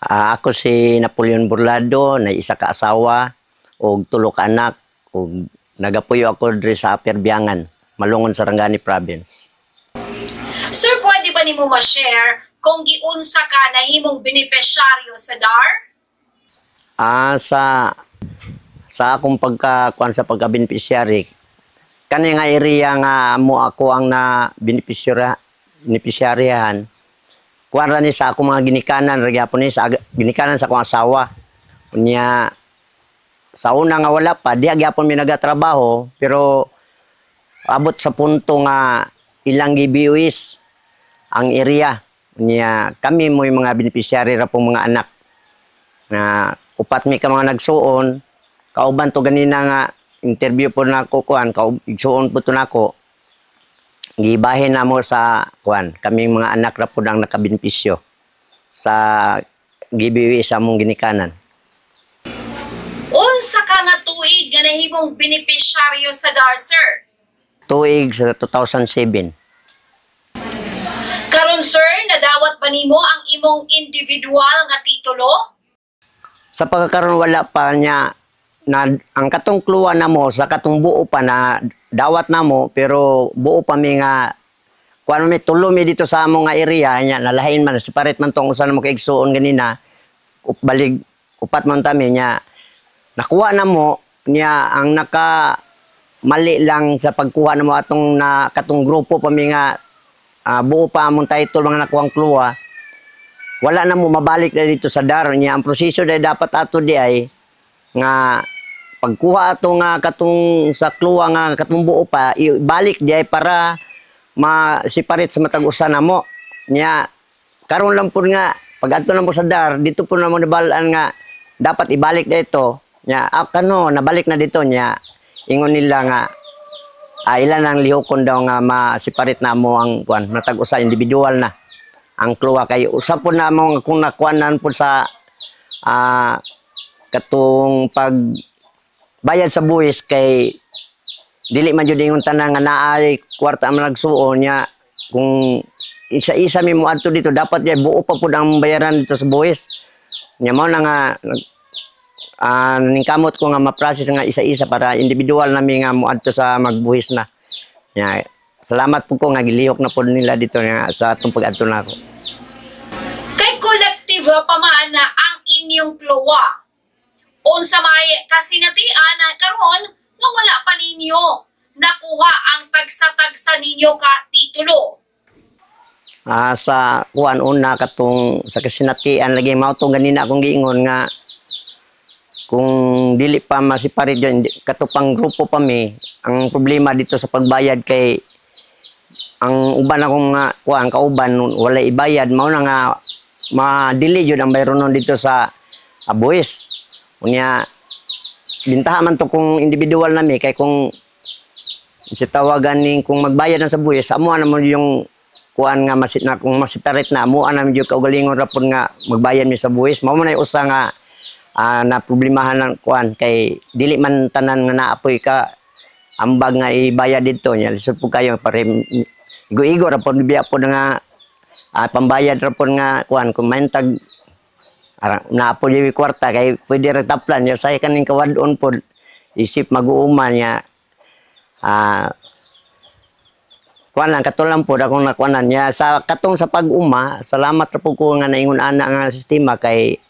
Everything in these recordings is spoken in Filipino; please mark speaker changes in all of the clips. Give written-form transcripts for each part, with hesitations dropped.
Speaker 1: Ako si Napoleon Burlado, na isa ka asawa og tulo ka anak ug nagapuyo ako diri sa Perbiangan, Malungon, Sarangani Province.
Speaker 2: Sir, pwede ba nimo ma-share kung giunsa ka nahimong benepisyaryo sa DAR?
Speaker 1: Sa akong pagkakuan sa pagka-beneficiary, kani nga area nga mo ako ang na beneficiaryahan. Kuan ra ni sa akong mga ginikanan, ra gyapon ni sa ginikanan sa akong asawa. Unya sa una nga wala pa, di gyapon mi nagatrabaho, pero abot sa punto nga ilang gibiwis ang area. Unya kami mo yung mga beneficiary ra pong mga anak. Na upat mi ka mga nagsuon, kauban to ganina nga interview po nako kuan, igsuon po to nako. Gibahin na mo sa kuan, kaming mga anak ra pud ang nakabenepisyo sa gibiwi sa among ginikanan.
Speaker 2: Unsa ka nga tuig nga nahimong benepisyaryo sa DAR, sir?
Speaker 1: Tuig sa 2007.
Speaker 2: Karon, sir, nadawat ba nimo ang imong individual nga titulo?
Speaker 1: Sa pagkakaroon wala pa niya na ang katong kluwa na mo sa katong buo pa na dawat na mo, pero buo pa mi nga kuan mi tulo mi dito sa among nga area nya nalahin man separate man tong usa na mo kay igsuon ganina balig upat man tami nya nakuha na mo niya ang naka mali lang sa pagkuha na mo atong na katong grupo pa mi nga buo pa among title mga nakuhang kluwa, wala na mo mabalik na dito sa DAR niya. Ang proseso dai dapat ato di ay nga pagkuha ato nga katong sa kluwa nga katong buo pa ibalik di ay para ma-separate sa matag usa na mo nya. Karon lang pud nga pag adto na mo sa DAR dito po na mo nabalaan nga dapat ibalik dito nya kano nabalik na dito nya ingon nila nga ilan ang lihokon daw nga ma-separate na mo ang kuan matag usa individual na ang kluwa kay usa po na mo kung nakuanan po sa katong pag bayad sa buwis kay dili man jud ingon tanan nga naay kwarta man nagsuon nya kung isa-isa mi mo adto dito dapat jay buo pa pud ang bayaran dito sa buwis nya mao na nga ningkamot ko nga ma-process nga isa-isa para individual nami nga mo adto sa magbuhis na nya. Salamat po ko nga gilihok na po nila dito nga sa atong pag-adto nako.
Speaker 2: Kay kolektibo pamana ang inyong kluwa. Unsa may kasinatian na karon nga wala pa ninyo nakuha ang tagsa-tagsa ninyo ka titulo.
Speaker 1: Sa kuan una katong sa kasinatian lagi mao tong ganina akong giingon nga kung dili pa masiparit yun katupang grupo pa mi ang problema dito sa pagbayad kay ang uban akong kuan kauban wala ibayad mao na nga ma-delay jud ang bayron dito sa buwis. Unya bintaha man to kung individual nami kay kung si tawagan ning kung magbayad na sa buwis amo na mo yung kuan nga masit na kung masiparit na amo na medyo kaugalingon ra pud nga magbayad mi sa buwis mao man ay usa nga na problemahan ng kuan kay dili man tanan nga naapoy ka ambag nga ibayad dito nya lisod po kayo para igo-igo ra pud biya po nga pambayad ra pud nga kuan kung may tag naapoy yung kwarta kay pwede ra taplan nya say kaning kawadon pod isip mag-uuman nya kuan lang katulang po akong nakuanan nya sa katong sa pag-uma. Salamat ra po ko nga naingon ana nga sistema kay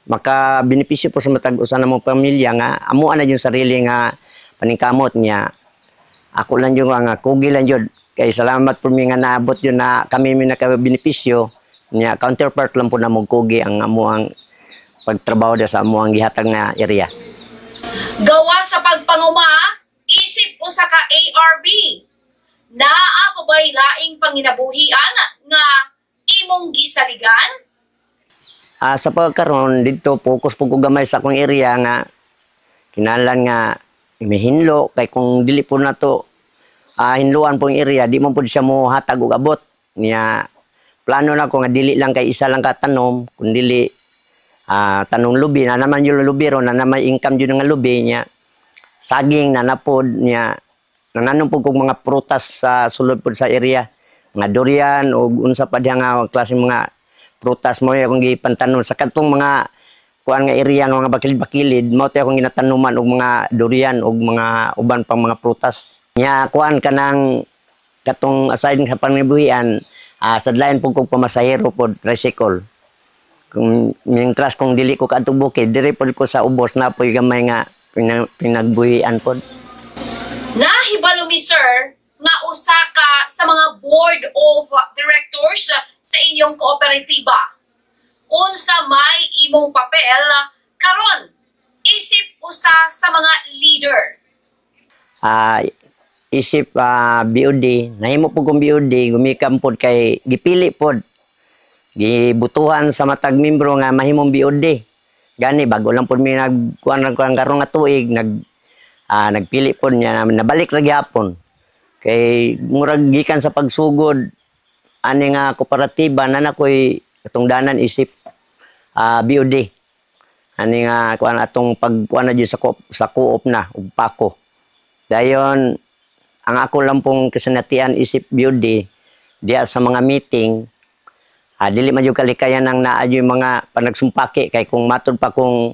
Speaker 1: maka-benepisyo po sa matag usa na mong pamilya nga amo na yung sarili nga paningkamot niya. Ako lang yung nga kugi lang yun kay salamat po mi nga naabot yun na kami mi naka-benepisyo niya. Counterpart lang po na mong kugi ang amo ang pagtrabaho da sa amo ang gihatag nga area.
Speaker 2: Gawa sa pagpanguma isip usa ka ARB naa pa bay laing panginabuhian nga imong gisaligan?
Speaker 1: Sa pagkaroon dito focus po ko gamay sa akong area nga kinalan nga imihinlo kay kung dili po na to hinluan pong area di mo po siya mo hatag og abot niya. Plano na ko nga dili lang kay isa lang ka tanom kun dili tanong lubi na naman yung lubi ron na naman income yun nga lubi niya saging na napod niya nananong po kong mga prutas sa sulod po sa area mga durian o unsa pa diha nga klase mga prutas mo akong gipantanom sa katong mga kuan nga area nga mga bakilid-bakilid mao tay akong ginatanuman og mga durian og mga uban pang mga prutas. Nya kuan kanang katong aside sa pangnibuhian sadlayan pug kog pamasahero pod tricycle. Kung mintras kung dili ko kadto bukid dire pod ko sa ubos na poy gamay nga pinagbuhian pod.
Speaker 2: Nahibalo mi sir nga usa ka sa mga board of directors sa inyong kooperatiba. Unsa may imong papel karon isip usa sa mga leader.
Speaker 1: Isip BOD, nahimo po kong BOD, gumikam pod kay gipili pod. Gibutuhan sa matag membro nga mahimong BOD. Gani bago lang pod mi nagkuan karong nga tuig nagpili pod niya nabalik ra gyapon. Kay murag gikan sa pagsugod ani nga kooperatiba na nakoy katungdanan isip BOD. Ani nga kuan atong pagkuan na sa co-op na ug pako. Dayon ang ako lang pong kasanatian isip BOD diya sa mga meeting dili man jud kalikayan nang naa yung mga panagsumpaki kay kung matud pa kung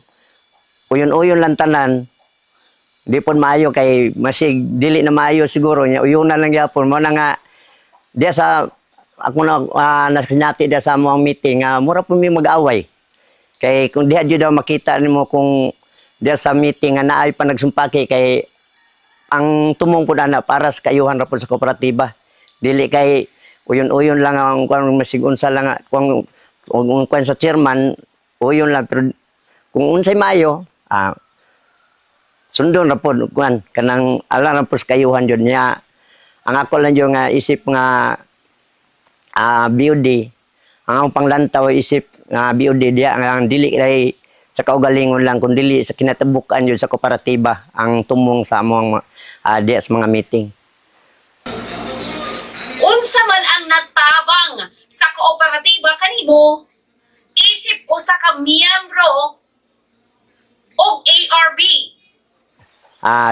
Speaker 1: uyon-uyon lang tanan di pon maayo kay masig dili na maayo siguro nya uyon na lang gyapon mo na nga diya sa ako na nasinati diya sa among meeting mura po mi mag-away kay kung diha jud daw makita nimo kung diya sa meeting nga naay panagsumpaki kay ang tumong po na para sa kayuhan ra po sa kooperatiba. Dili kay uyon-uyon lang ang kung masigunsa lang kung sa chairman uyon lang pero kung unsay maayo sundon ra po kuan kanang ala ra po sa kayuhan jud niya. Ang ako lang yung isip nga BOD ang panglantaw isip nga BOD diya ang dili kay sa kaugalingon lang kung dili sa kinatabukan jud sa kooperatiba ang tumong sa among diya sa mga meeting.
Speaker 2: Unsa man ang natabang sa kooperatiba kanimo isip usa ka miyembro og ARB.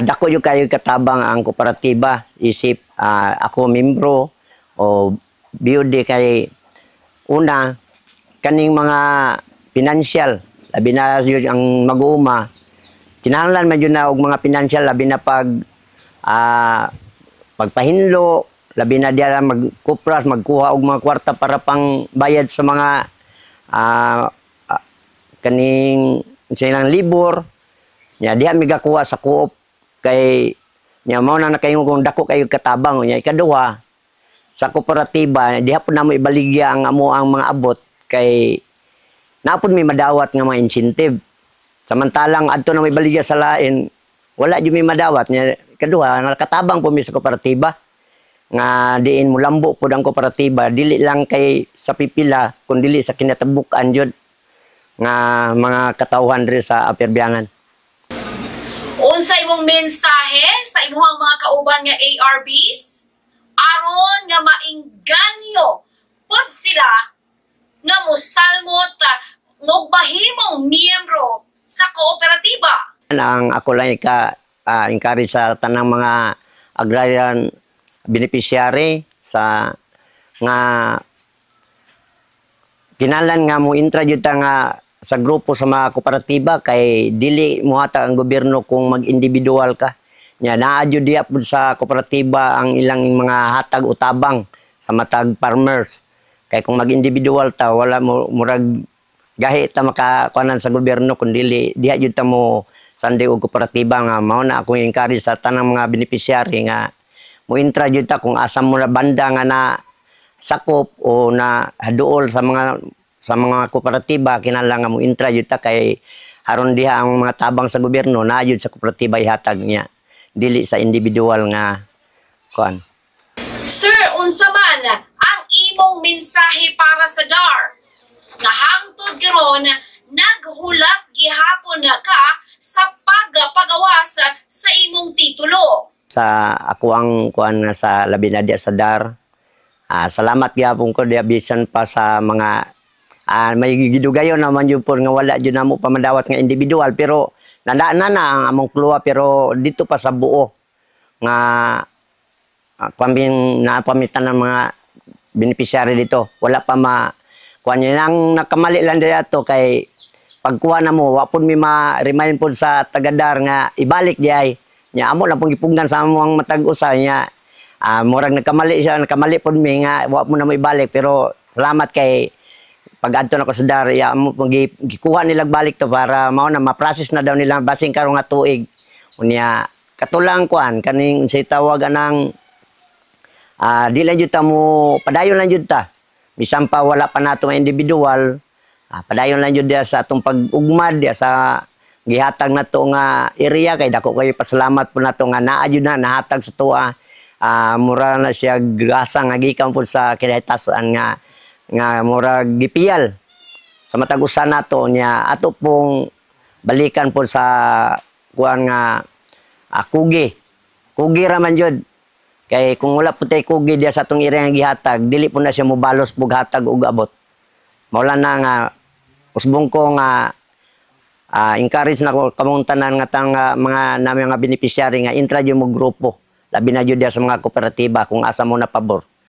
Speaker 1: Dako yung kayo katabang ang kooperatiba isip ako membro o BOD kay una kaning mga financial labi na yun ang mag-uuma kinahanglan man yun na og mga financial labi na pagpahinlo labi na diya magkupras magkuha og mga kwarta para pang bayad sa mga kaning silang libor nya diha mi gakuha sa co-op kay nya mao na nakaingon kung dako kayo katabang nya ikaduha sa kooperatiba diha pud namo ibaligya ang amo ang mga abot kay napod may madawat nga mga incentive samantalang adto na may baligya sa lain wala jud may madawat nya kaduha nakatabang po mi sa kooperatiba nga diin mo lambo pod ang kooperatiba dili lang kay sa pipila kun dili sa kinatabukan jud nga mga katawhan diri sa Apierbiangan.
Speaker 2: Unsa imong mensahe sa imong mga kauban nga ARBs aron nga maingganyo pod sila nga mosalmot ng bahimong miyembro sa kooperatiba?
Speaker 1: Ang ako lang encourage sa tanang mga agrarian beneficiary sa nga kinalan nga mo introduce nga sa grupo sa mga kooperatiba kay dili mo hata ang gobyerno kung mag-individual ka nya naa jud diha pud sa kooperatiba ang ilang mga hatag utabang sa matag farmers kay kung mag-individual ta wala mo murag gahi ta makakuanan sa gobyerno kun dili diha jud ta mo sandi og kooperatiba nga mao na akong encourage sa tanang mga beneficiary nga mo introduce ta kung asa mo na banda nga na sakop o na haduol sa mga kooperatiba kinahanglan nga mo introduce ta kay haron diha ang mga tabang sa gobyerno na jud sa kooperatiba ihatag niya dili sa individual nga kuan.
Speaker 2: Sir, unsa man ang imong mensahe para sa DAR nga hangtod karon naghulat gihapon na ka sa pagawas sa imong titulo?
Speaker 1: Sa ako ang kuan nga sa labi na diya sa DAR. Salamat gyapon ko diya bisan pa sa mga may gidugayon naman yun po nga wala yun na mo pamadawat nga individual pero nandaan na ang among kluwa pero dito pa sa buo nga kambing napamitan ng mga beneficiary dito wala pa kuan niya nang nakamali lang diri ato kay pagkuha na mo wa pud mi ma-remind pud sa tagadar nga ibalik di ay nya amo lang pong gipugnan sa among matag usa nya murag nakamali pud mi nga wa mo na mo ibalik pero salamat kay pag-adto na ko sa dar ya amo pong gikuha nila balik to para mao na ma-process na daw nila basing karon nga tuig unya katulang kuan kaning say tawag anang di lang jud ta mo padayon lang jud ta bisan pa wala pa nato nga individual padayon lang jud dia sa atong pag-ugmad dia sa gihatag nato nga area kay dako kayo pasalamat po nato nga naa jud na nahatag sa tuwa mura na siya grasa nga gikan po sa kinahitasan nga mura gipiyal sa matag usa nato niya ato pong balikan po sa kuan nga kugi ra man jud kay kung wala po tay kugi dia sa atong area nga gihatag dili po na siya mobalos pug hatag ug abot mawala na nga usbong ko nga encourage na ko kamong tanan nga tang mga nami nga beneficiary nga intra jud mo grupo labi na jud sa mga kooperatiba kung asa mo na pabor